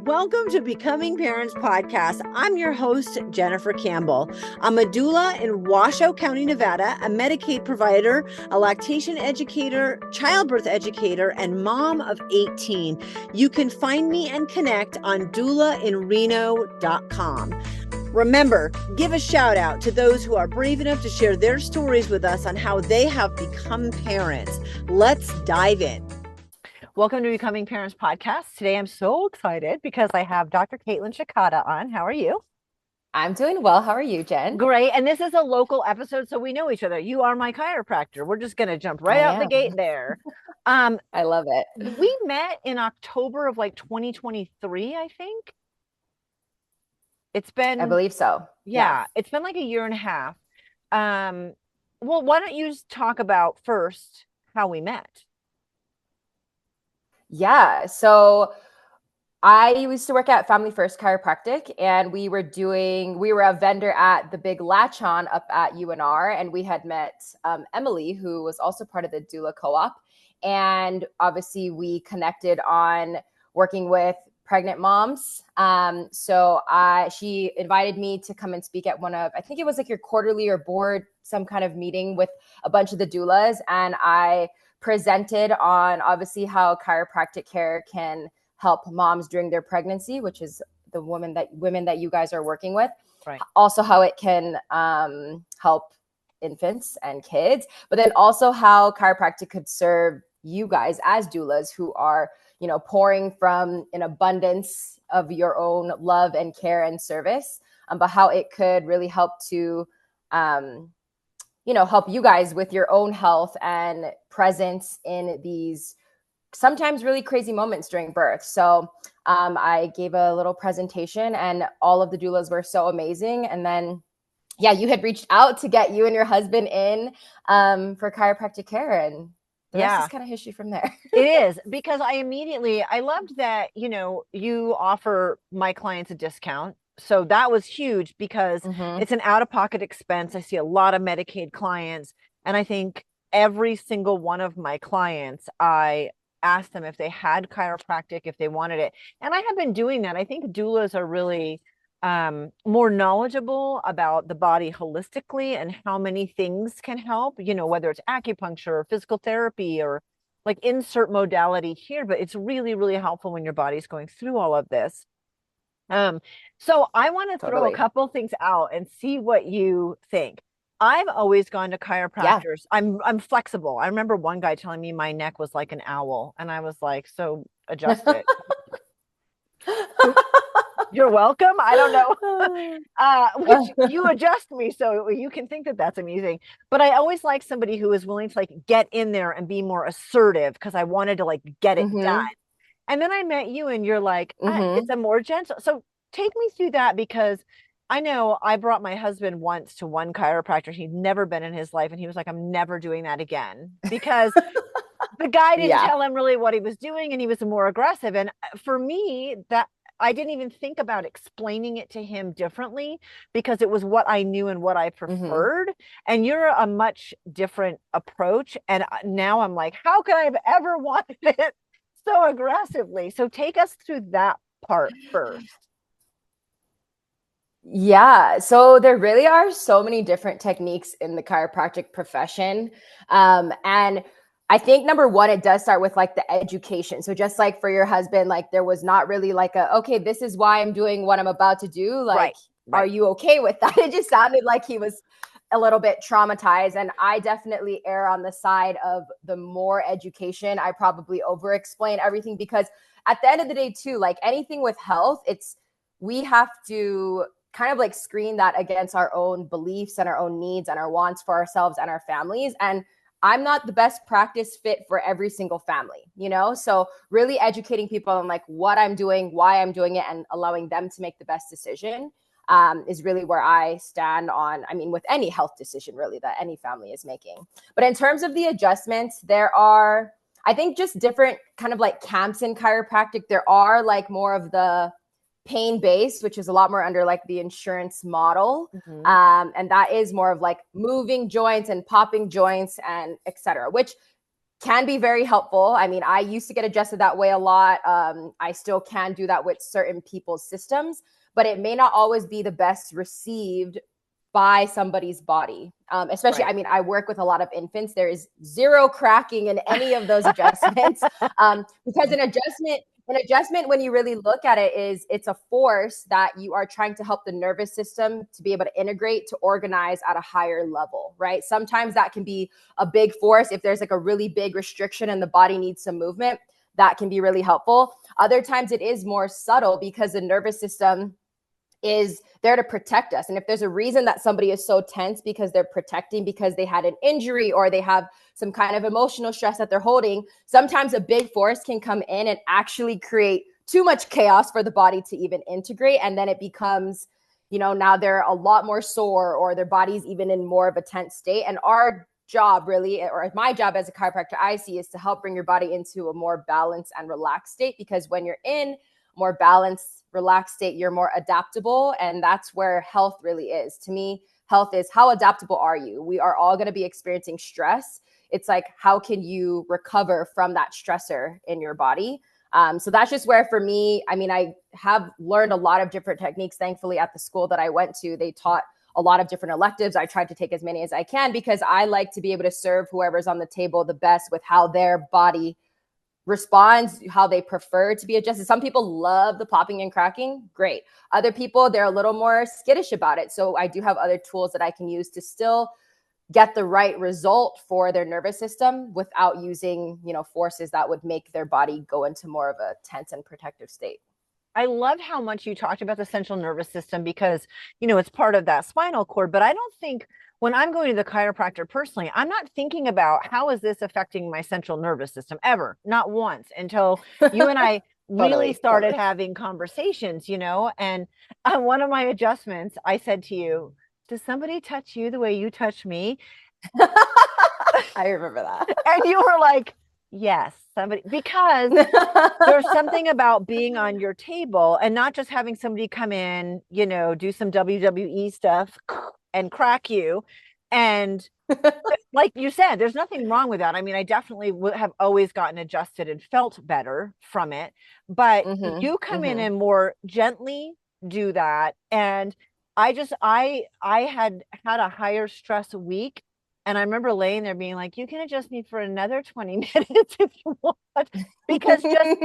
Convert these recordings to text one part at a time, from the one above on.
Welcome to Becoming Parents Podcast. I'm your host, Jennifer Campbell. I'm a doula in Washoe County, Nevada, a Medicaid provider, a lactation educator, childbirth educator, and mom of 18. You can find me and connect on doulainreno.com. Remember, give a shout out to those who are brave enough to share their stories with us on how they have become parents. Let's dive in. Welcome to Becoming Parents Podcast. Today I'm so excited because I have Dr. Kaitlyn Shikada on. How are you? I'm doing well. How are you, Jen? Great. And this is a local episode, so we know each other. You are my chiropractor. We're just going to jump right out the gate there. I love it. We met in October of 2023, I think. It's been, I believe so. Yeah, yes. It's been like a year and a half. Well, why don't you just talk about first how we met? Yeah. So I used to work at Family First Chiropractic, and we were a vendor at the big Latch On up at UNR, and we had met Emily, who was also part of the doula co-op. And obviously we connected on working with pregnant moms. So she invited me to come and speak at I think it was like your quarterly or board, some kind of meeting with a bunch of the doulas. And I presented on obviously how chiropractic care can help moms during their pregnancy, which is the women that you guys are working with. Right. Also how it can help infants and kids, but then also how chiropractic could serve you guys as doulas who are, pouring from an abundance of your own love and care and service, but how it could really help to, help you guys with your own health and presence in these sometimes really crazy moments during birth. So I gave a little presentation and all of the doulas were so amazing. And then, you had reached out to get you and your husband in for chiropractic care, and the rest is kind of history from there. It is, because I loved that, you offer my clients a discount. So that was huge because it's an out-of-pocket expense. I see a lot of Medicaid clients, and I think every single one of my clients, I asked them if they had chiropractic, if they wanted it. And I have been doing that. I think doulas are really more knowledgeable about the body holistically and how many things can help, whether it's acupuncture or physical therapy or like insert modality here, but it's really, really helpful when your body's going through all of this. So I want to throw a couple things out and see what you think. I've always gone to chiropractors. Yeah. I'm flexible. I remember one guy telling me my neck was like an owl, and I was like, so adjust it. You're welcome. I don't know. Which you adjust me so you can think that that's amusing. But I always like somebody who is willing to get in there and be more assertive, because I wanted to get it done. And then I met you and you're like, it's a more gentle. So take me through that, because I know I brought my husband once to one chiropractor. He'd never been in his life. And he was like, I'm never doing that again, because the guy didn't tell him really what he was doing, and he was more aggressive. And for me, that I didn't even think about explaining it to him differently, because it was what I knew and what I preferred. And you're a much different approach. And now I'm like, how could I have ever wanted it so aggressively? So take us through that part first. Yeah. So there really are so many different techniques in the chiropractic profession. And I think number one, it does start with the education. So just like for your husband, there was not really okay, this is why I'm doing what I'm about to do. Right. Are you okay with that? It just sounded like he was a little bit traumatized. And I definitely err on the side of the more education. I probably over explain everything, because at the end of the day too, anything with health, we have to kind of screen that against our own beliefs and our own needs and our wants for ourselves and our families. And I'm not the best practice fit for every single family, So really educating people on what I'm doing, why I'm doing it, and allowing them to make the best decision is really where I stand on, with any health decision really that any family is making. But in terms of the adjustments, there are, I think, just different kind of camps in chiropractic. There are more of the pain-based, which is a lot more under the insurance model. And that is more of moving joints and popping joints and etc., which can be very helpful. I mean, I used to get adjusted that way a lot. I still can do that with certain people's systems, but it may not always be the best received by somebody's body. Especially, Right. I mean, I work with a lot of infants. There is zero cracking in any of those adjustments, because an adjustment, when you really look at it, is it's a force that you are trying to help the nervous system to be able to integrate, to organize at a higher level, right? Sometimes that can be a big force. If there's like a really big restriction and the body needs some movement, that can be really helpful. Other times it is more subtle because the nervous system is there to protect us. And if there's a reason that somebody is so tense because they're protecting, because they had an injury or they have some kind of emotional stress that they're holding, sometimes a big force can come in and actually create too much chaos for the body to even integrate. And then it becomes, now they're a lot more sore, or their body's even in more of a tense state. And our job really, or my job as a chiropractor, I see, is to help bring your body into a more balanced and relaxed state, because when you're in more balanced, relaxed state, you're more adaptable. And that's where health really is. To me, health is, how adaptable are you? We are all going to be experiencing stress. It's like, how can you recover from that stressor in your body? So that's just where, for me, I mean, I have learned a lot of different techniques. Thankfully, at the school that I went to, they taught a lot of different electives. I tried to take as many as I can, because I like to be able to serve whoever's on the table the best with how their body responds, how they prefer to be adjusted. Some people love the popping and cracking. Great. Other people, they're a little more skittish about it. So I do have other tools that I can use to still get the right result for their nervous system without using, forces that would make their body go into more of a tense and protective state. I love how much you talked about the central nervous system, because, it's part of that spinal cord. But I don't think, when I'm going to the chiropractor personally, I'm not thinking about how is this affecting my central nervous system ever, not once, until you and I really started having conversations, and on one of my adjustments, I said to you, does somebody touch you the way you touch me? I remember that. And you were like, yes, somebody, because there's something about being on your table and not just having somebody come in, do some WWE stuff and crack you. And like you said, there's nothing wrong with that. I mean, I definitely would have always gotten adjusted and felt better from it. But you come in and more gently do that. And I had a higher stress week. And I remember laying there being like, you can adjust me for another 20 minutes if you want. Because just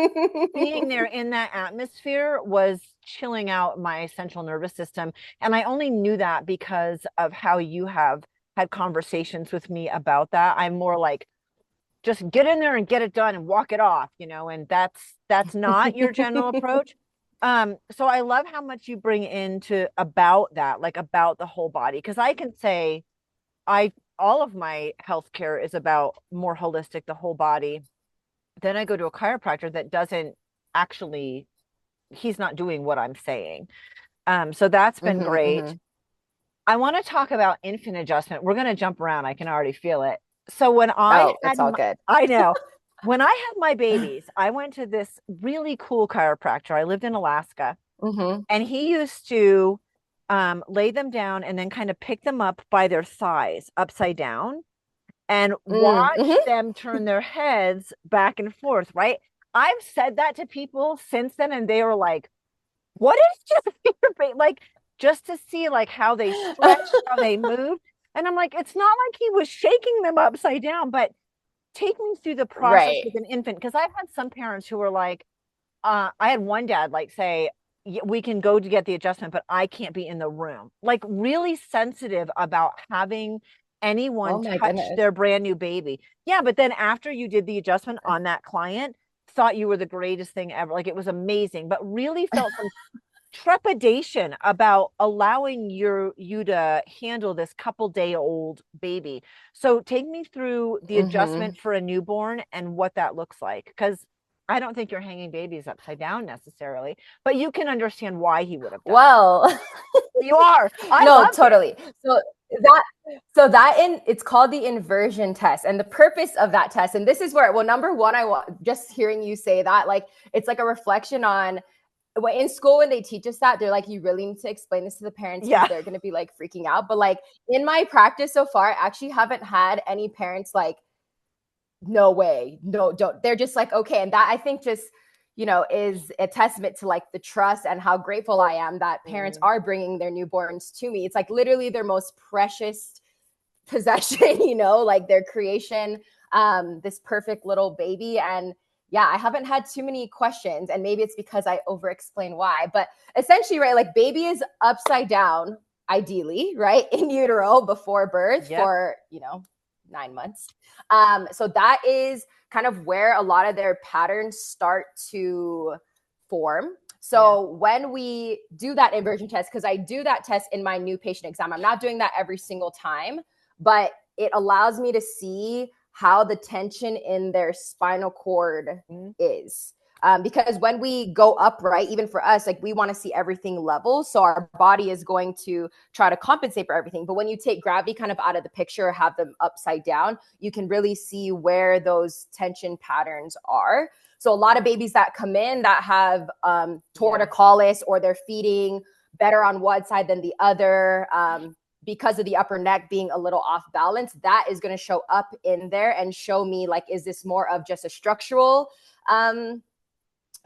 being there in that atmosphere was chilling out my central nervous system. And I only knew that because of how you have had conversations with me about that. I'm more like, just get in there and get it done and walk it off, and that's not your general approach. So I love how much you bring into about that, like about the whole body. Because I can say all of my healthcare is about more holistic, the whole body. Then I go to a chiropractor that doesn't actually, he's not doing what I'm saying. So that's been great. I want to talk about infant adjustment. We're going to jump around. I can already feel it. So when it's all good. I know. When I had my babies, I went to this really cool chiropractor. I lived in Alaska, and he used to lay them down and then kind of pick them up by their thighs upside down and watch them turn their heads back and forth, right? I've said that to people since then, and they were like, what is just like, just to see like how they stretch, how they move. And I'm like, it's not like he was shaking them upside down, but take me through the process with an infant. Because I've had some parents who were like, I had one dad like say, we can go to get the adjustment, but I can't be in the room. Like really sensitive about having anyone touch their brand new baby. Yeah, but then after you did the adjustment on that client, thought you were the greatest thing ever. Like it was amazing, but really felt some trepidation about allowing you to handle this couple-day-old baby. So take me through the adjustment for a newborn and what that looks like, because I don't think you're hanging babies upside down necessarily, but you can understand why he would have done you are. No, totally. It's called the inversion test, and the purpose of that test, and this is where, well, number one, I want, just hearing you say that, like, it's like a reflection on in school when they teach us that, they're like, you really need to explain this to the parents because they're going to be like freaking out. But like in my practice so far, I actually haven't had any parents like no way, no, don't. They're just like, okay. And that, I think, just, is a testament to like the trust and how grateful I am that parents Mm. are bringing their newborns to me. It's like literally their most precious possession, like their creation, this perfect little baby. And yeah, I haven't had too many questions, and maybe it's because I over explain why, but essentially, right, like baby is upside down, ideally, right, in utero before birth Yep. for 9 months. So that is kind of where a lot of their patterns start to form. Yeah. So when we do that inversion test, because I do that test in my new patient exam, I'm not doing that every single time, but it allows me to see how the tension in their spinal cord Mm. is. Because when we go upright, even for us, like we want to see everything level. So our body is going to try to compensate for everything. But when you take gravity kind of out of the picture, or have them upside down, you can really see where those tension patterns are. So a lot of babies that come in that have torticollis, or they're feeding better on one side than the other, because of the upper neck being a little off balance, that is going to show up in there and show me like, is this more of just a structural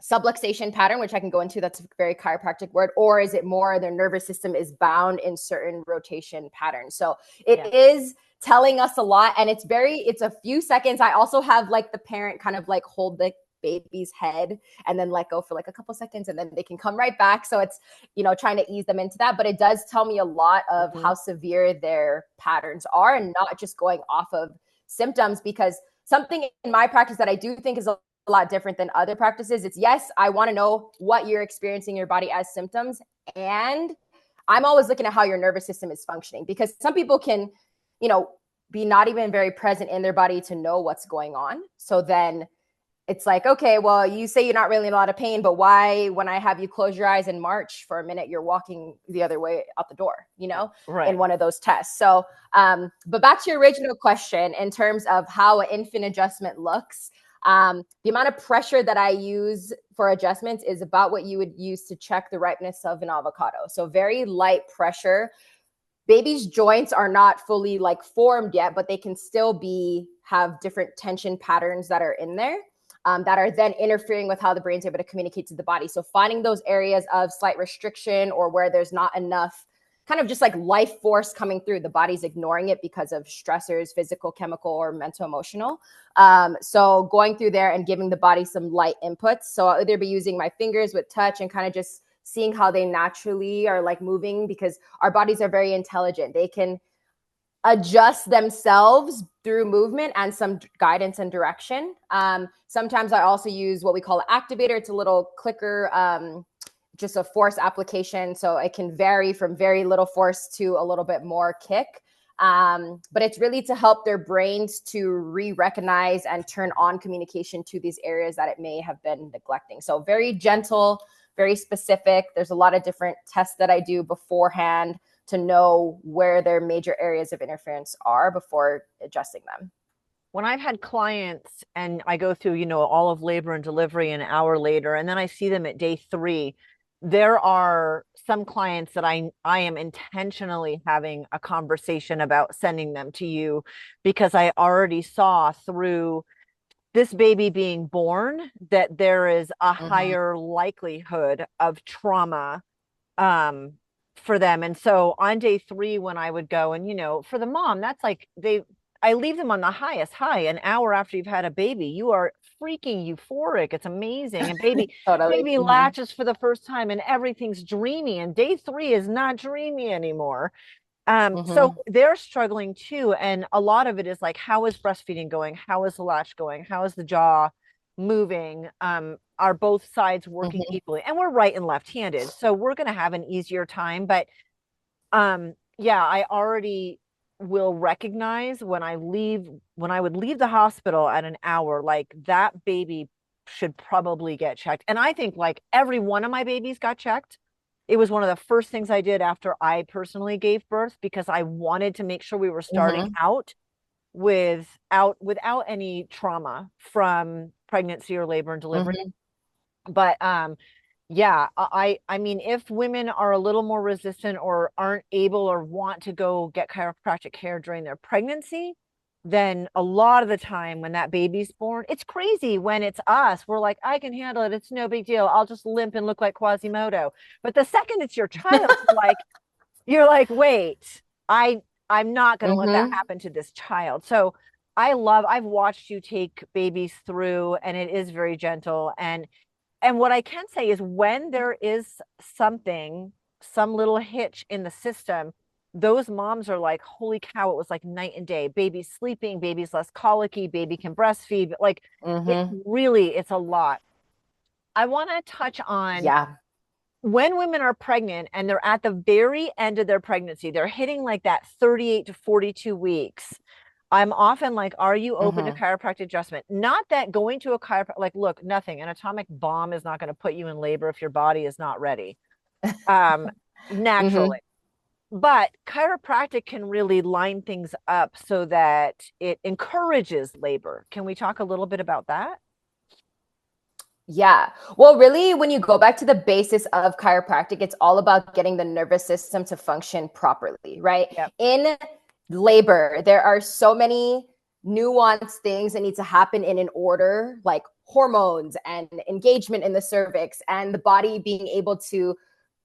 subluxation pattern, which I can go into, that's a very chiropractic word, or is it more their nervous system is bound in certain rotation patterns? So it is telling us a lot, and it's a few seconds. I also have like the parent kind of like hold the baby's head and then let go for like a couple seconds, and then they can come right back. So it's, trying to ease them into that, but it does tell me a lot of how severe their patterns are, and not just going off of symptoms. Because something in my practice that I do think is a lot different than other practices, it's, yes, I want to know what you're experiencing in your body as symptoms, and I'm always looking at how your nervous system is functioning, because some people can, be not even very present in their body to know what's going on. So then it's like, okay, well, you say you're not really in a lot of pain, but why, when I have you close your eyes and march for a minute, you're walking the other way out the door, Right. in one of those tests. So, but back to your original question, in terms of how an infant adjustment looks, the amount of pressure that I use for adjustments is about what you would use to check the ripeness of an avocado. So very light pressure. Baby's joints are not fully like formed yet, but they can still have different tension patterns that are in there. That are then interfering with how the brain's able to communicate to the body. So finding those areas of slight restriction, or where there's not enough kind of just like life force coming through, the body's ignoring it because of stressors, physical, chemical, or mental, emotional. So going through there and giving the body some light inputs. So I'll either be using my fingers with touch and kind of just seeing how they naturally are like moving, because our bodies are very intelligent. They can adjust themselves through movement and some guidance and direction. Sometimes I also use what we call an activator. It's a little clicker, just a force application. So it can vary from very little force to a little bit more kick. But it's really to help their brains to re-recognize and turn on communication to these areas that it may have been neglecting. So very gentle, very specific. There's a lot of different tests that I do beforehand to know where their major areas of interference are before adjusting them. When I've had clients and I go through, all of labor and delivery an hour later, and then I see them at day 3, there are some clients that I am intentionally having a conversation about sending them to you, because I already saw through this baby being born that there is a higher likelihood of trauma for them. And so on day 3, when I would go, and for the mom, that's like I leave them on the highest high. An hour after you've had a baby, you are freaking euphoric. It's amazing. And Totally. baby latches for the first time, and everything's dreamy. And day 3 is not dreamy anymore. So they're struggling too. And a lot of it is like, how is breastfeeding going? How is the latch going? How is the jaw moving? Are both sides working equally? And we're right and left-handed, so we're going to have an easier time. But yeah, I already will recognize when I would leave the hospital at an hour, like that baby should probably get checked. And I think like every one of my babies got checked. It was one of the first things I did after I personally gave birth, because I wanted to make sure we were starting out without any trauma from pregnancy or labor and delivery. But yeah, I mean, if women are a little more resistant or aren't able or want to go get chiropractic care during their pregnancy, then a lot of the time when that baby's born, it's crazy when it's us. We're like, I can handle it. It's no big deal. I'll just limp and look like Quasimodo. But the second it's your child, you're like, wait, I'm not going to let that Mm-hmm. happen to this child. So I've watched you take babies through, and it is very gentle. And what I can say is when there is some little hitch in the system, those moms are like, holy cow, it was like night and day. Baby's sleeping, baby's less colicky, baby can breastfeed. Like Mm-hmm. it's a lot. I want to touch on Yeah. when women are pregnant and they're at the very end of their pregnancy, they're hitting like that 38 to 42 weeks. I'm often like, are you open to Mm-hmm. chiropractic adjustment? Not that going to a chiropractor, like, look, nothing, an atomic bomb is not going to put you in labor if your body is not ready, um, Mm-hmm. naturally. But chiropractic can really line things up so that it encourages labor. Can we talk a little bit about that? Yeah. Well, really, when you go back to the basis of chiropractic, it's all about getting the nervous system to function properly, right? Yep. In labor, there are so many nuanced things that need to happen in an order, like hormones and engagement in the cervix, and the body being able to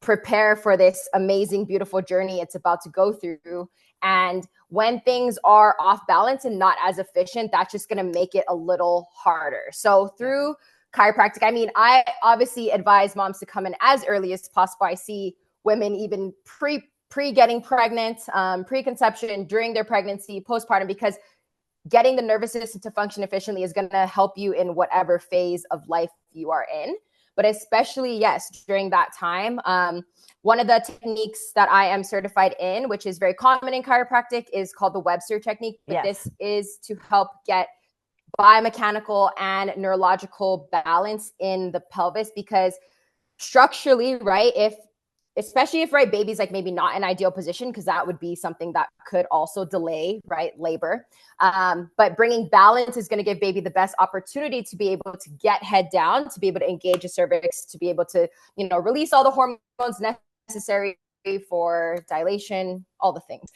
prepare for this amazing, beautiful journey it's about to go through. And when things are off balance and not as efficient, that's just going to make it a little harder. So, Yeah. through chiropractic, I mean, I obviously advise moms to come in as early as possible. I see women even pre getting pregnant, preconception, during their pregnancy, postpartum, because getting the nervous system to function efficiently is going to help you in whatever phase of life you are in. But especially, yes, during that time, one of the techniques that I am certified in, which is very common in chiropractic, is called the Webster technique. But Yes. this is to help get biomechanical and neurological balance in the pelvis, because structurally, right, if especially if right baby's like maybe not an ideal position, because that would be something that could also delay right labor, but bringing balance is going to give baby the best opportunity to be able to get head down, to be able to engage the cervix, to be able to release all the hormones necessary for dilation, all the things.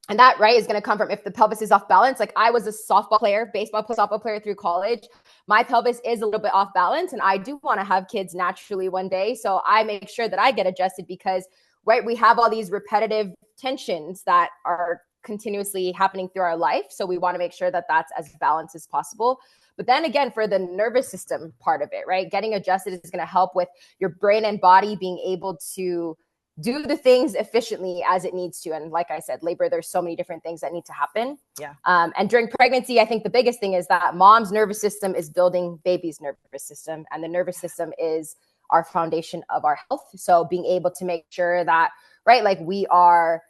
And that, right, is going to come from if the pelvis is off balance. Like I was a softball player, softball player through college. My pelvis is a little bit off balance, and I do want to have kids naturally one day. So I make sure that I get adjusted because, right, we have all these repetitive tensions that are continuously happening through our life. So we want to make sure that that's as balanced as possible. But then again, for the nervous system part of it, right, getting adjusted is going to help with your brain and body being able to do the things efficiently as it needs to. And like I said, labor, there's so many different things that need to happen. Yeah. And during pregnancy, I think the biggest thing is that mom's nervous system is building baby's nervous system, and the nervous system is our foundation of our health. So being able to make sure that, right, like we are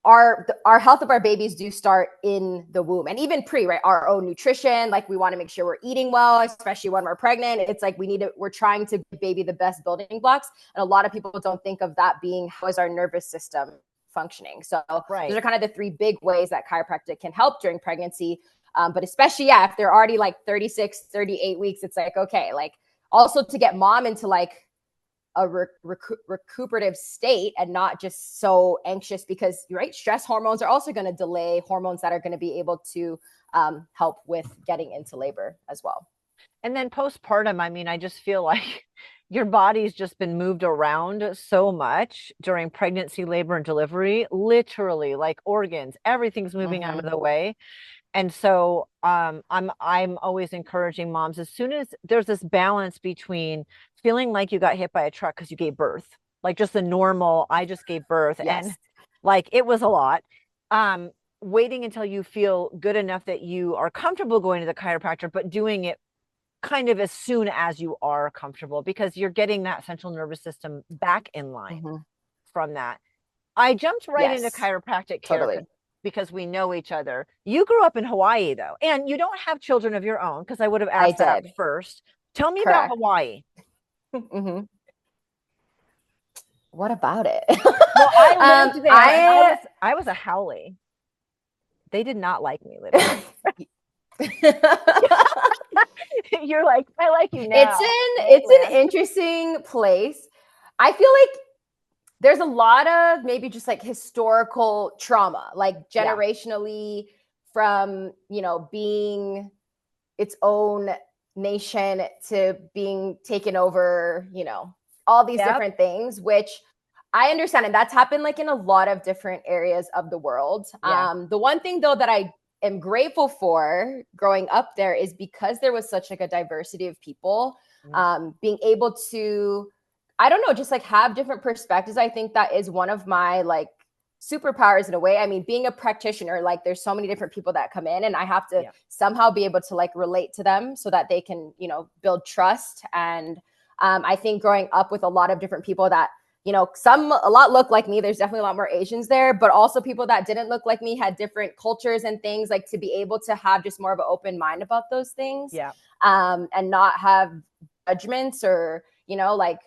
our health of our babies do start in the womb, and even right, our own nutrition. Like we want to make sure we're eating well, especially when we're pregnant. It's like we're trying to give baby the best building blocks, and a lot of people don't think of that being how is our nervous system functioning. So Right. those are kind of the three big ways that chiropractic can help during pregnancy. But especially, yeah, if they're already like 36, 38 weeks, it's like, okay, like also to get mom into like a recuperative state and not just so anxious, because right, stress hormones are also going to delay hormones that are going to be able to help with getting into labor as well. And then postpartum, I mean, I just feel like your body's just been moved around so much during pregnancy, labor, and delivery, literally, like organs, everything's moving out of the way. And so I'm always encouraging moms, as soon as there's this balance between feeling like you got hit by a truck because you gave birth, like just the normal, I just gave birth, Yes. and like it was a lot. Waiting until you feel good enough that you are comfortable going to the chiropractor, but doing it kind of as soon as you are comfortable, because you're getting that central nervous system back in line from that. I jumped right into Yes, chiropractic care totally. because we know each other. You grew up in Hawaii, though, and you don't have children of your own, because I would have I asked that up did. first. Tell me about Correct. Hawaii. What about it? Well, I lived there, and I was a haole. They did not like me living there. You're like, I like you now. It's an interesting place. I feel like there's a lot of maybe just like historical trauma, like generationally from, you know, being its own nation to being taken over, you know, all these Yep. different things, which I understand. And that's happened like in a lot of different areas of the world. Yeah. The one thing though that I am grateful for growing up there is because there was such like a diversity of people, Mm. being able to, I don't know, just like have different perspectives. I think that is one of my like superpowers in a way. I mean, being a practitioner, like there's so many different people that come in and I have to Yeah. somehow be able to like relate to them so that they can, you know, build trust. And I think growing up with a lot of different people that, you know, a lot look like me. There's definitely a lot more Asians there, but also people that didn't look like me had different cultures and things, like to be able to have just more of an open mind about those things, Yeah. and not have judgments or, you know, like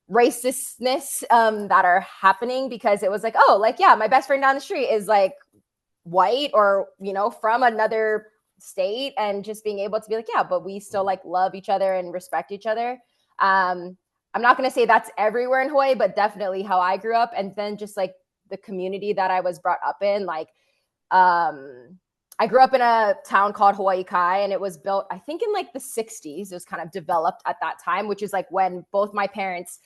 racistness that are happening because it was like, oh, like, yeah, my best friend down the street is like white or, you know, from another state, and just being able to be like, yeah, but we still like love each other and respect each other. I'm not going to say that's everywhere in Hawaii, but definitely how I grew up. And then just like the community that I was brought up in, like, I grew up in a town called Hawaii Kai, and it was built, I think, in like the 60s. It was kind of developed at that time, which is like when both my parents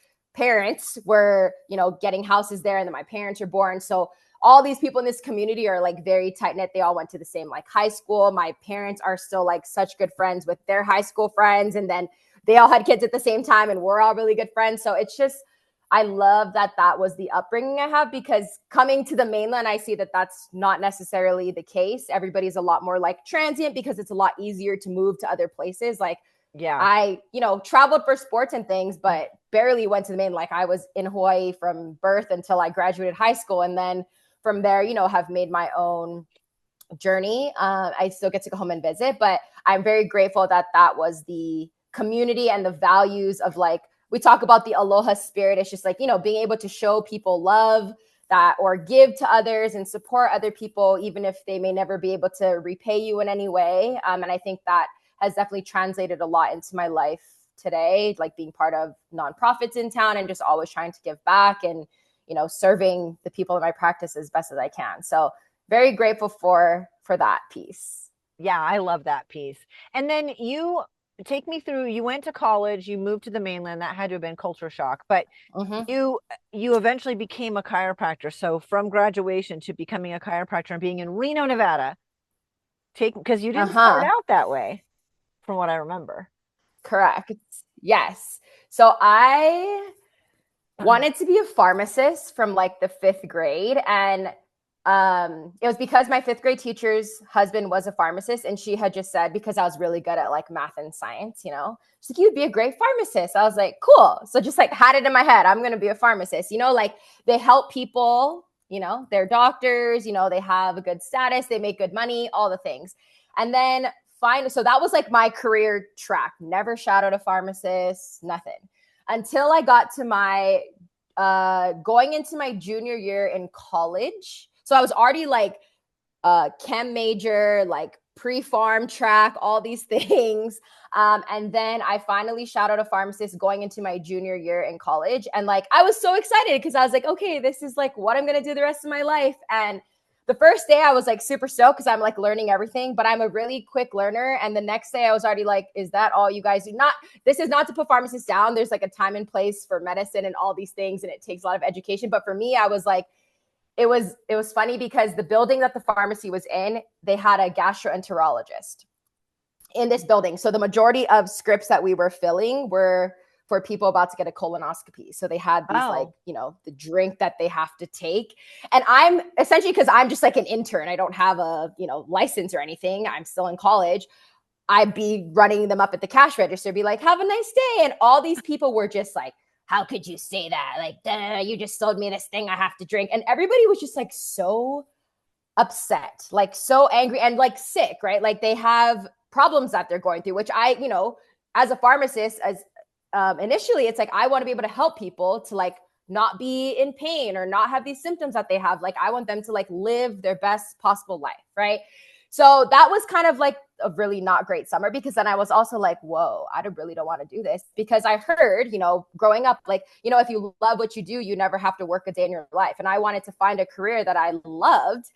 were, you know, getting houses there, and then my parents were born. So all these people in this community are like very tight knit. They all went to the same like high school. My parents are still like such good friends with their high school friends, and then they all had kids at the same time, and we're all really good friends. So it's just, I love that that was the upbringing I have, because coming to the mainland, I see that that's not necessarily the case. Everybody's a lot more like transient because it's a lot easier to move to other places. Like Yeah. I, you know, traveled for sports and things, but barely went to the main. Like I was in Hawaii from birth until I graduated high school. And then from there, you know, have made my own journey. I still get to go home and visit, but I'm very grateful that that was the community and the values of like, we talk about the aloha spirit. It's just like, you know, being able to show people love that or give to others and support other people, even if they may never be able to repay you in any way. And I think that has definitely translated a lot into my life today, like being part of nonprofits in town and just always trying to give back and, you know, serving the people in my practice as best as I can. So very grateful for that piece. Yeah, I love that piece. And then you take me through, you went to college, you moved to the mainland. That had to have been culture shock, but Mm-hmm. you eventually became a chiropractor. So from graduation to becoming a chiropractor and being in Reno, Nevada, take because you didn't start Uh-huh. out that way, from what I remember. Correct. Yes. So I wanted to be a pharmacist from like the 5th grade, and it was because my 5th grade teacher's husband was a pharmacist, and she had just said, because I was really good at like math and science, you know, she's like, you'd be a great pharmacist. I was like, cool. So just like had it in my head, I'm going to be a pharmacist. You know, like they help people, you know, they're doctors, you know, they have a good status, they make good money, all the things. And then finally, so that was like my career track. Never shadowed a pharmacist, nothing until I got to my going into my junior year in college. So I was already like chem major, like pre-farm track, all these things. And then I finally shadowed a pharmacist going into my junior year in college. And like, I was so excited because I was like, okay, this is like what I'm going to do the rest of my life. And the first day I was like super stoked because I'm like learning everything, but I'm a really quick learner. And the next day I was already like, is that all you guys do? Not, this is not to put pharmacists down. There's like a time and place for medicine and all these things. And it takes a lot of education. But for me, I was like, it was funny because the building that the pharmacy was in, they had a gastroenterologist in this building. So the majority of scripts that we were filling were for people about to get a colonoscopy. So they had these like, Oh, you know, the drink that they have to take. And I'm essentially, because I'm just like an intern, I don't have a, you know, license or anything. I'm still in college. I'd be running them up at the cash register, be like, have a nice day. And all these people were just like, how could you say that? Like, you just sold me this thing I have to drink. And everybody was just like so upset, like so angry and like sick, right? Like they have problems that they're going through, which I, you know, as a pharmacist, as initially, it's like, I want to be able to help people to like not be in pain or not have these symptoms that they have. Like, I want them to like live their best possible life, right? So that was kind of like a really not great summer, because then I was also like, whoa, I really don't want to do this, because I heard, you know, growing up, like, you know, if you love what you do, you never have to work a day in your life. And I wanted to find a career that I loved.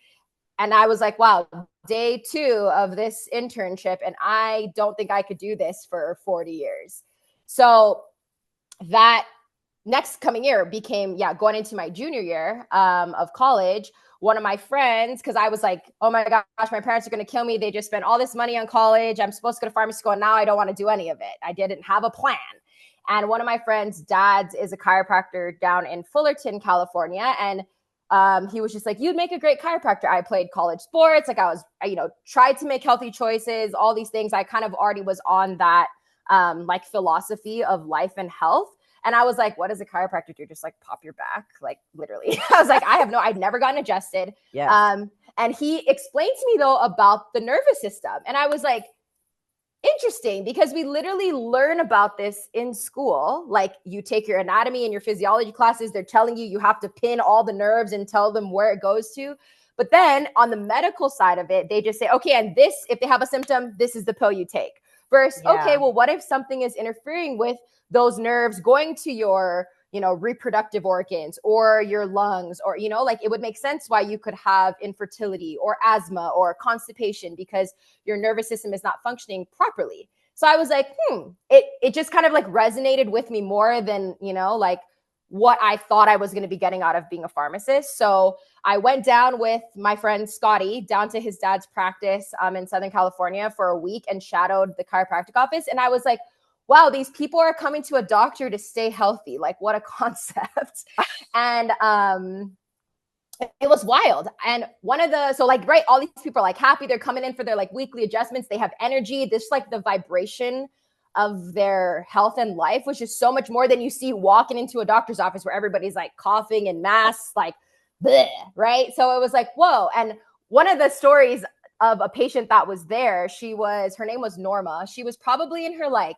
And I was like, wow, day 2 of this internship, and I don't think I could do this for 40 years. So that next coming year became, going into my junior year of college. One of my friends, because I was like, oh my gosh, my parents are going to kill me. They just spent all this money on college. I'm supposed to go to pharmacy school, and now I don't want to do any of it. I didn't have a plan. And one of my friends' dads is a chiropractor down in Fullerton, California. And he was just like, you'd make a great chiropractor. I played college sports. Like I was, tried to make healthy choices, all these things. I kind of already was on that like philosophy of life and health. And I was like, what does a chiropractor do? Just like pop your back, like literally. I was like, I've never gotten adjusted. Yeah. And he explained to me though about the nervous system. And I was like, interesting, because we literally learn about this in school. Like you take your anatomy and your physiology classes, they're telling you have to pin all the nerves and tell them where it goes to. But then on the medical side of it, they just say, okay, and this, if they have a symptom, this is the pill you take. Versus, okay, well, what if something is interfering with those nerves going to your, reproductive organs or your lungs, or, like it would make sense why you could have infertility or asthma or constipation because your nervous system is not functioning properly. So I was like, it just kind of like resonated with me more than, like what I thought I was going to be getting out of being a pharmacist. So I went down with my friend Scotty down to his dad's practice in Southern California for a week and shadowed the chiropractic office. And I was like, wow, these people are coming to a doctor to stay healthy. Like what a concept. And it was wild. And all these people are like happy. They're coming in for their like weekly adjustments. They have energy. This like the vibration of their health and life, which is so much more than you see walking into a doctor's office where everybody's like coughing and masks, like, bleh, right? So it was like, whoa. And one of the stories of a patient that was there, her name was Norma. She was probably in her like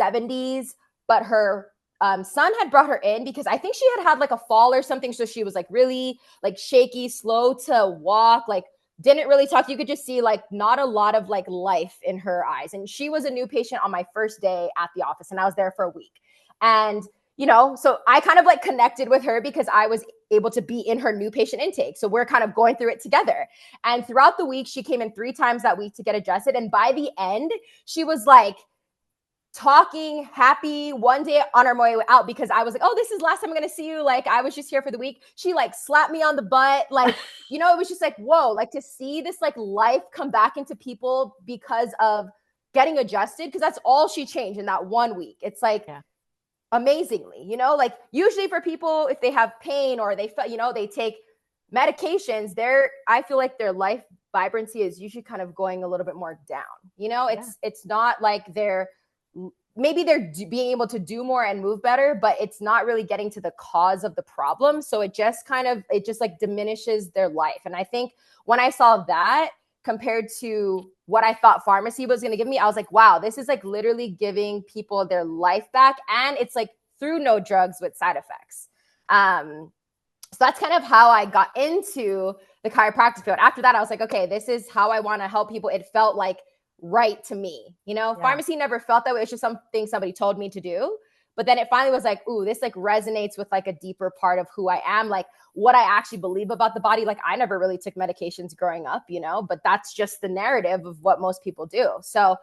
70s, but her son had brought her in because I think she had like a fall or something. So she was like really like shaky, slow to walk, like didn't really talk. You could just see like not a lot of like life in her eyes. And she was a new patient on my first day at the office, and I was there for a week. And so I kind of like connected with her because I was able to be in her new patient intake. So we're kind of going through it together. And throughout the week, she came in 3 times that week to get adjusted. And by the end, she was like talking, happy. One day on our way out, because I was like, oh, this is last time I'm going to see you. Like, I was just here for the week. She like slapped me on the butt. Like, it was just like, whoa, like to see this like life come back into people because of getting adjusted. Because that's all she changed in that 1 week. It's like, amazingly, like usually for people, if they have pain or they take medications, I feel like their life vibrancy is usually kind of going a little bit more down. It's not like maybe they're being able to do more and move better, but it's not really getting to the cause of the problem. So it just like diminishes their life. And I think when I saw that compared to what I thought pharmacy was going to give me, I was like, wow, this is like literally giving people their life back. And it's like through no drugs with side effects. So that's kind of how I got into the chiropractic field. After that, I was like, okay, this is how I want to help people. It felt like right to me. Pharmacy never felt that way. It's just something somebody told me to do. But then it finally was like, ooh, this like resonates with like a deeper part of who I am, like what I actually believe about the body. Like I never really took medications growing up, but that's just the narrative of what most people do. So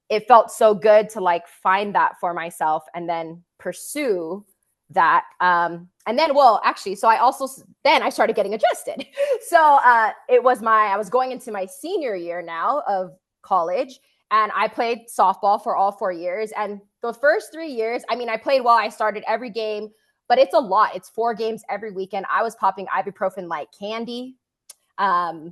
it felt so good to like find that for myself and then pursue that. And then, so I started getting adjusted. So I was going into my senior year now of college, and I played softball for all 4 years. And the first 3 years, I played well. I started every game, but it's a lot. It's 4 games every weekend. I was popping ibuprofen like candy. I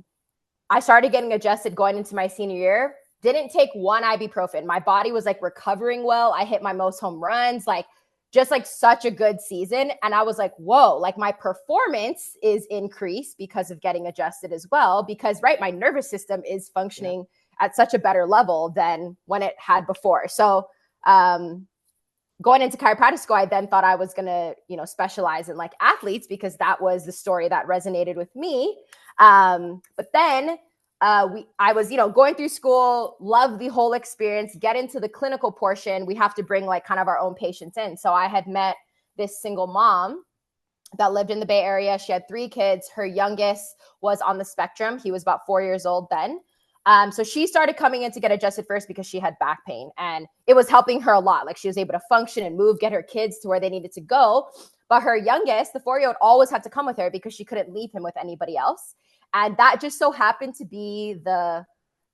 started getting adjusted going into my senior year. Didn't take 1 ibuprofen. My body was like recovering well. I hit my most home runs, like just like such a good season. And I was like, whoa, like my performance is increased because of getting adjusted as well. Because my nervous system is functioning at such a better level than when it had before. So going into chiropractic school, I then thought I was going to, specialize in like athletes because that was the story that resonated with me. But then I was, going through school, love the whole experience, get into the clinical portion. We have to bring like kind of our own patients in. So I had met this single mom that lived in the Bay Area. She had 3 kids. Her youngest was on the spectrum. He was about 4 years old then. So she started coming in to get adjusted first because she had back pain, and it was helping her a lot. Like, she was able to function and move, get her kids to where they needed to go. But her youngest, the 4-year-old, always had to come with her because she couldn't leave him with anybody else. And that just so happened to be the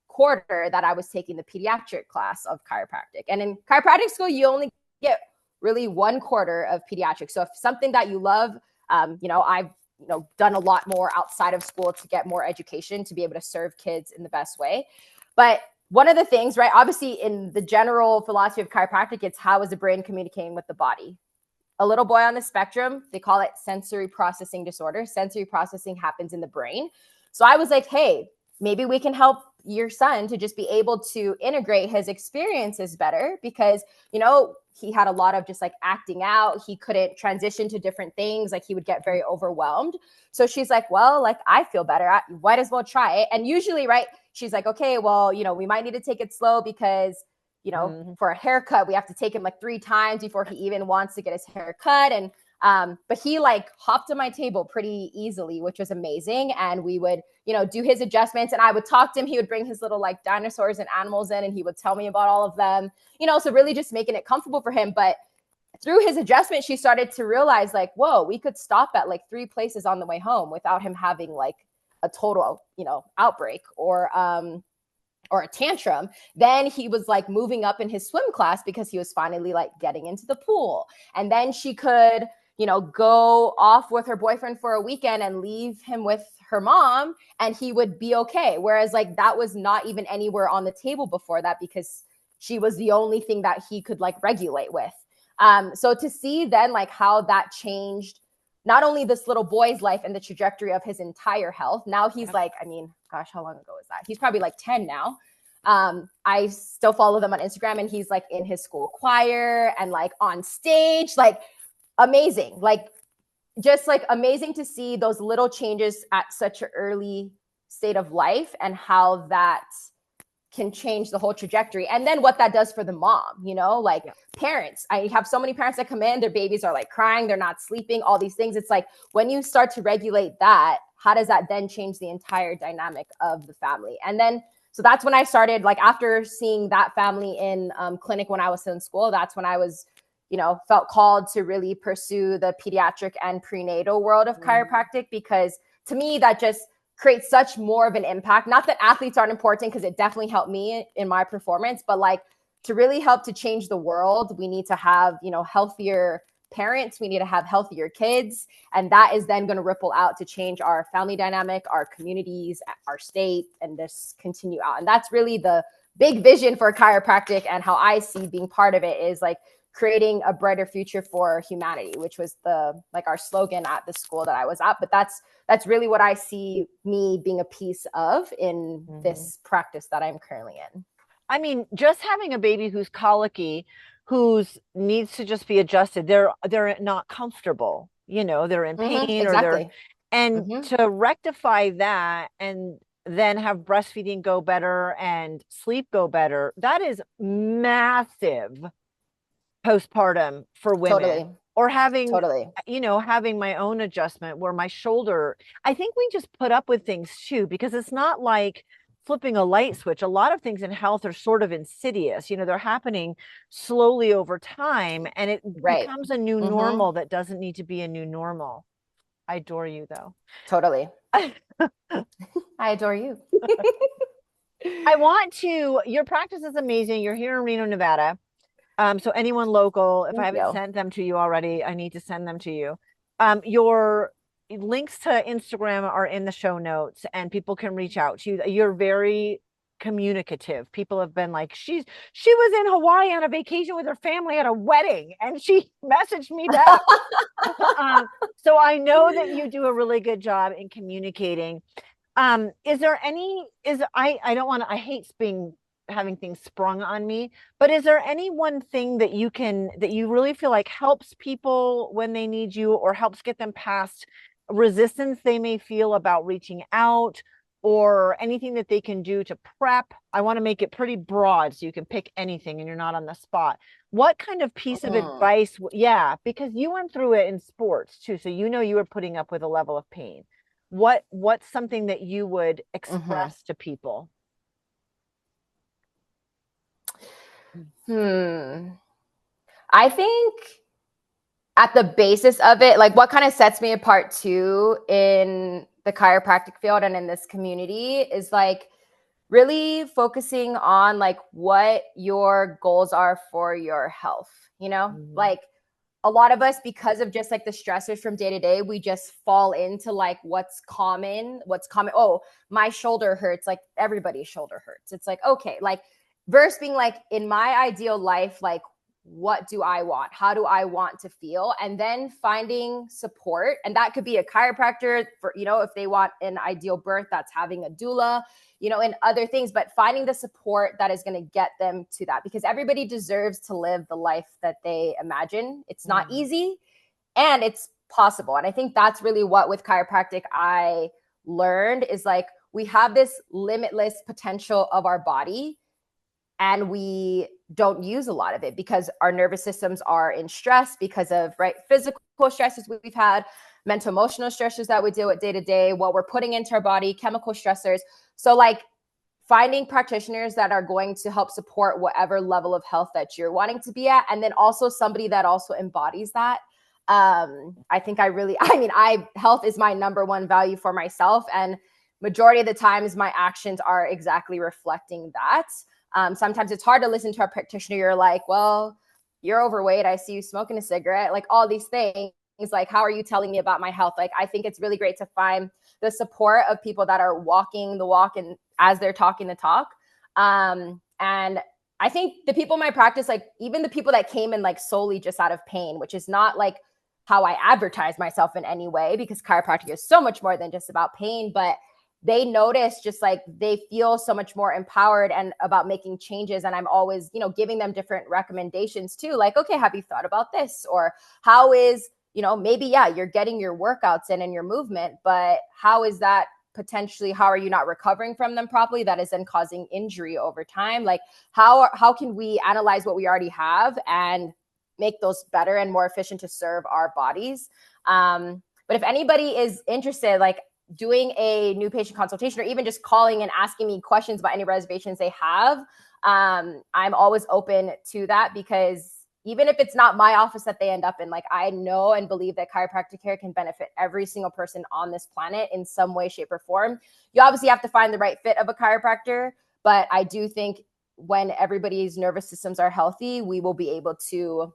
quarter that I was taking the pediatric class of chiropractic. And in chiropractic school, you only get really 1/4 of pediatrics. So if something that you love, I've done a lot more outside of school to get more education to be able to serve kids in the best way. But one of the things, right, obviously in the general philosophy of chiropractic, it's how is the brain communicating with the body? A little boy on the spectrum, they call it sensory processing disorder. Sensory processing happens in the brain. So I was like, hey, maybe we can help your son to just be able to integrate his experiences better, because, he had a lot of just like acting out. He couldn't transition to different things. Like, he would get very overwhelmed. So she's like, well, like, I feel better. I might as well try it. And usually, right, she's like, okay, well, we might need to take it slow because, for a haircut, we have to take him like 3 times before he even wants to get his hair cut. And but he like hopped on my table pretty easily, which was amazing. And we would, do his adjustments, and I would talk to him. He would bring his little like dinosaurs and animals in, and he would tell me about all of them, so really just making it comfortable for him. But through his adjustment, she started to realize like, whoa, we could stop at like 3 places on the way home without him having like a total, outbreak or a tantrum. Then he was like moving up in his swim class because he was finally like getting into the pool. And then she could, go off with her boyfriend for a weekend and leave him with her mom, and he would be okay. Whereas like that was not even anywhere on the table before that, because she was the only thing that he could like regulate with. So to see then like how that changed not only this little boy's life and the trajectory of his entire health. Now he's like, I mean, gosh, how long ago is that? He's probably like 10 now. I still follow them on Instagram, and he's like in his school choir and like on stage, like amazing, like just like amazing to see those little changes at such an early state of life and how that can change the whole trajectory. And then what that does for the mom, like parents. I have so many parents that come in, their babies are like crying, they're not sleeping, all these things. It's like when you start to regulate that, how does that then change the entire dynamic of the family? And then, so that's when I started, like after seeing that family in clinic when I was in school, that's when I was, felt called to really pursue the pediatric and prenatal world of chiropractic, because to me, that just create such more of an impact. Not that athletes aren't important, because it definitely helped me in my performance, but like to really help to change the world, we need to have, healthier parents, we need to have healthier kids. And that is then going to ripple out to change our family dynamic, our communities, our state, and just continue out. And that's really the big vision for chiropractic, and how I see being part of it is like creating a brighter future for humanity, which was our slogan at the school that I was at. But that's really what I see me being a piece of in this practice that I'm currently in. I mean, just having a baby who's colicky, who's needs to just be adjusted, they're not comfortable, they're in pain, exactly. to rectify that and then have breastfeeding go better and sleep go better, that is massive postpartum for women. Totally. Or having having my own adjustment where my shoulder, I think we just put up with things too, because it's not like flipping a light switch. A lot of things in health are sort of insidious, they're happening slowly over time, and it becomes a new normal that doesn't need to be a new normal. I adore you though. Totally. I adore you. Your practice is amazing. You're here in Reno, Nevada. So anyone local, if I haven't sent them to you already, I need to send them to you. Your links to Instagram are in the show notes, and people can reach out to you. You're very communicative. People have been like, she was in Hawaii on a vacation with her family at a wedding, and she messaged me back. So I know that you do a really good job in communicating. I hate having things sprung on me, but is there any one thing that you really feel like helps people when they need you, or helps get them past resistance they may feel about reaching out, or anything that they can do to prep? I want to make it pretty broad so you can pick anything and you're not on the spot. What kind of piece of advice? Yeah, because you went through it in sports too, so you know you were putting up with a level of pain. What's something that you would express to people? I think at the basis of it, like what kind of sets me apart too in the chiropractic field and in this community is like really focusing on like what your goals are for your health, you know? Like a lot of us, because of just like the stressors from day to day, we just fall into like what's common. Oh, my shoulder hurts. Like everybody's shoulder hurts. It's like, okay, like versus being like in my ideal life, like what do I want? How do I want to feel? And then finding support. And that could be a chiropractor for, you know, if they want an ideal birth, that's having a doula, you know, and other things, but finding the support that is going to get them to that, because everybody deserves to live the life that they imagine. It's not easy and it's possible. And I think that's really what with chiropractic I learned is like, we have this limitless potential of our body and we don't use a lot of it because our nervous systems are in stress because of physical stresses we've had, mental emotional stressors that we deal with day to day, what we're putting into our body, chemical stressors. So like finding practitioners that are going to help support whatever level of health that you're wanting to be at, and then also somebody that also embodies that. I think health is my number one value for myself, and majority of the times my actions are exactly reflecting that. Sometimes it's hard to listen to a practitioner. You're like, well, you're overweight. I see you smoking a cigarette, like all these things. Like, how are you telling me about my health? Like, I think it's really great to find the support of people that are walking the walk and as they're talking the talk. And I think the people in my practice, like even the people that came in like solely just out of pain, which is not like how I advertise myself in any way, because chiropractic is so much more than just about pain, but they notice just like they feel so much more empowered and about making changes. And I'm always, you know, giving them different recommendations too. Like, okay, have you thought about this? Or how is, you know, maybe, yeah, you're getting your workouts in and your movement, but how is that potentially, how are you not recovering from them properly? That is then causing injury over time. Like how can we analyze what we already have and make those better and more efficient to serve our bodies? But if anybody is interested, like doing a new patient consultation or even just calling and asking me questions about any reservations they have, I'm always open to that, because even if it's not my office that they end up in, like I know and believe that chiropractic care can benefit every single person on this planet in some way, shape, or form. You obviously have to find the right fit of a chiropractor, but I do think when everybody's nervous systems are healthy, we will be able to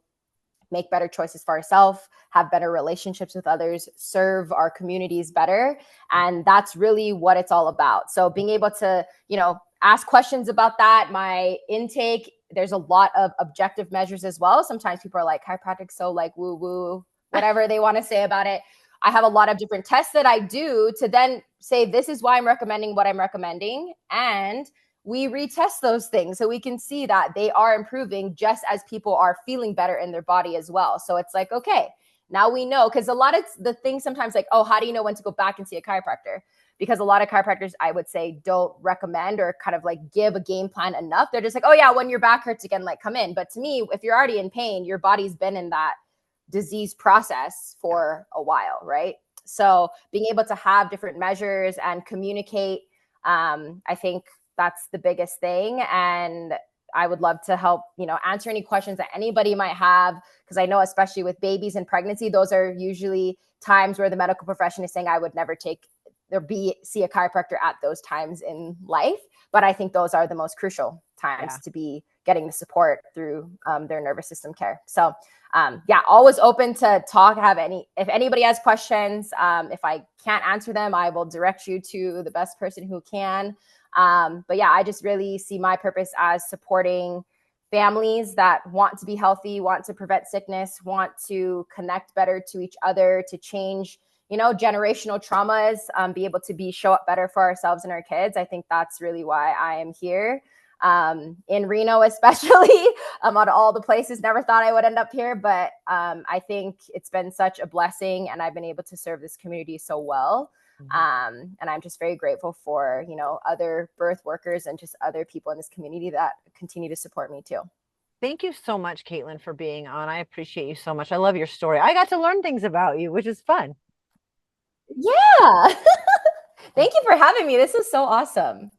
make better choices for ourselves, have better relationships with others, serve our communities better. And that's really what it's all about. So being able to, you know, ask questions about that, my intake, there's a lot of objective measures as well. Sometimes people are like, chiropractic, so like woo woo, whatever they want to say about it. I have a lot of different tests that I do to then say, this is why I'm recommending what I'm recommending. And we retest those things so we can see that they are improving just as people are feeling better in their body as well. So it's like, okay, now we know, because a lot of the things sometimes like, oh, how do you know when to go back and see a chiropractor? Because a lot of chiropractors, I would say, don't recommend or kind of like give a game plan enough. They're just like, oh yeah, when your back hurts again, like come in. But to me, if you're already in pain, your body's been in that disease process for a while, right? So being able to have different measures and communicate, I think that's the biggest thing. And I would love to help, you know, answer any questions that anybody might have, because I know especially with babies and pregnancy, those are usually times where the medical profession is saying I would never see a chiropractor at those times in life. But I think those are the most crucial times to be getting the support through their nervous system care. So always open to talk, if anybody has questions, if I can't answer them, I will direct you to the best person who can. But yeah, I just really see my purpose as supporting families that want to be healthy, want to prevent sickness, want to connect better to each other, to change, you know, generational traumas, be able to show up better for ourselves and our kids. I think that's really why I am here. In Reno, especially, out of all the places, never thought I would end up here, but I think it's been such a blessing and I've been able to serve this community so well. And I'm just very grateful for, you know, other birth workers and just other people in this community that continue to support me too. Thank you so much, Kaitlyn, for being on. I appreciate you so much. I love your story. I got to learn things about you, which is fun. Yeah. Thank you for having me. This is so awesome.